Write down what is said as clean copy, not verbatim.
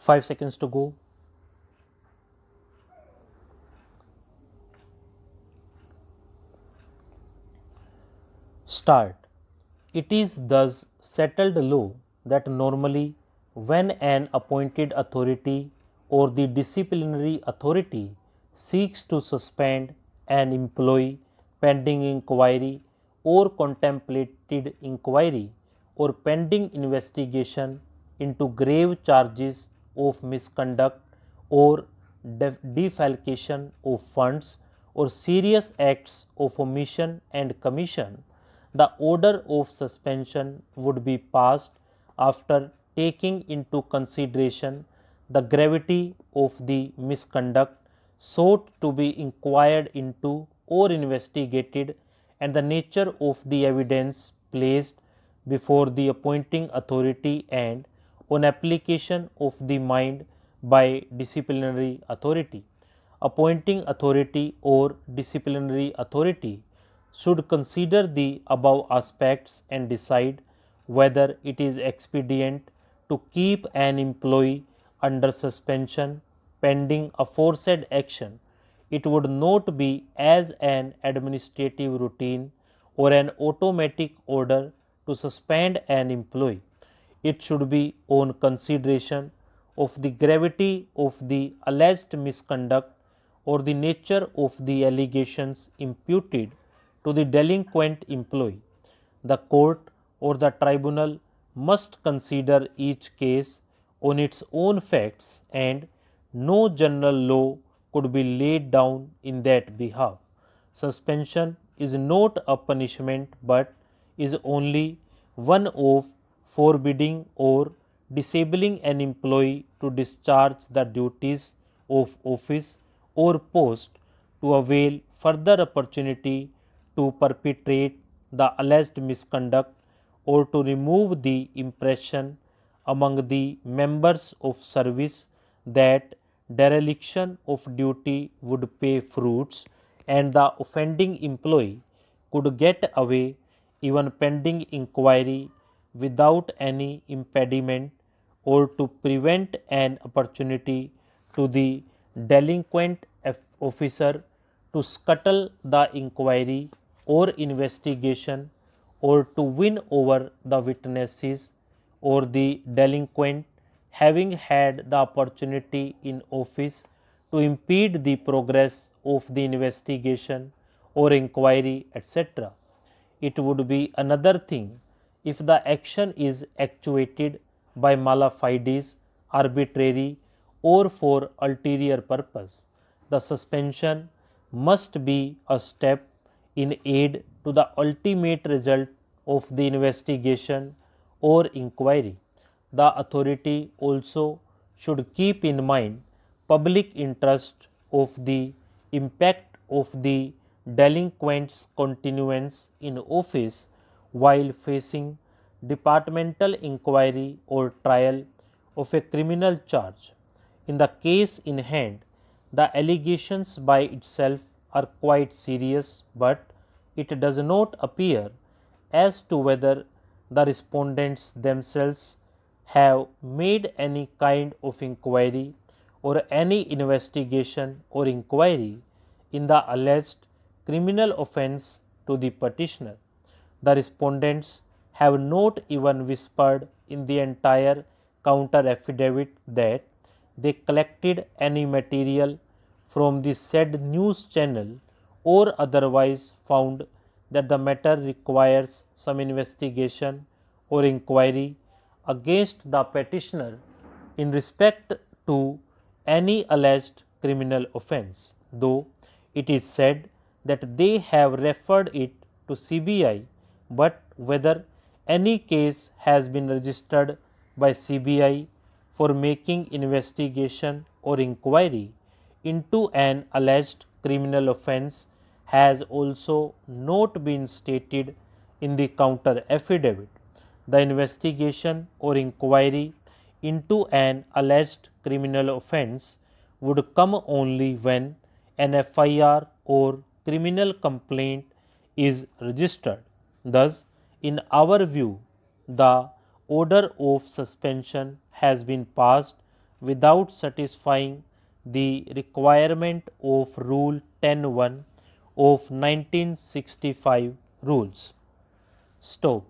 5 seconds to go. Start. It is thus settled law that normally when an appointed authority or the disciplinary authority seeks to suspend an employee pending inquiry or contemplated inquiry or pending investigation into grave charges of misconduct or defalcation of funds or serious acts of omission and commission, the order of suspension would be passed after taking into consideration the gravity of the misconduct sought to be inquired into or investigated and the nature of the evidence placed before the appointing authority and on application of the mind by disciplinary authority. Appointing authority or disciplinary authority should consider the above aspects and decide whether it is expedient to keep an employee under suspension pending aforesaid action. It would not be as an administrative routine or an automatic order to suspend an employee. It should be on consideration of the gravity of the alleged misconduct or the nature of the allegations imputed to the delinquent employee. The court or the tribunal must consider each case on its own facts and no general law could be laid down in that behalf. Suspension is not a punishment but is only one of forbidding or disabling an employee to discharge the duties of office or post to avail further opportunity to perpetrate the alleged misconduct or to remove the impression among the members of service that dereliction of duty would pay fruits and the offending employee could get away even pending inquiry without any impediment or to prevent an opportunity to the delinquent officer to scuttle the inquiry or investigation or to win over the witnesses or the delinquent having had the opportunity in office to impede the progress of the investigation or inquiry, etc. It would be another thing if the action is actuated by mala fides, arbitrary or for ulterior purpose. The suspension must be a step in aid to the ultimate result of the investigation or inquiry. The authority also should keep in mind public interest of the impact of the delinquent's continuance in office while facing departmental inquiry or trial of a criminal charge. In the case in hand, the allegations by itself are quite serious, but it does not appear as to whether the respondents themselves have made any kind of inquiry or any investigation or inquiry in the alleged criminal offence to the petitioner. The respondents have not even whispered in the entire counter affidavit that they collected any material from the said news channel or otherwise found that the matter requires some investigation or inquiry against the petitioner in respect to any alleged criminal offence, though it is said that they have referred it to CBI, but whether any case has been registered by CBI for making investigation or inquiry into an alleged criminal offence has also not been stated in the counter affidavit. The investigation or inquiry into an alleged criminal offence would come only when an FIR or criminal complaint is registered. Thus, in our view, the order of suspension has been passed without satisfying the requirement of Rule 10.1 of 1965 rules. Stop.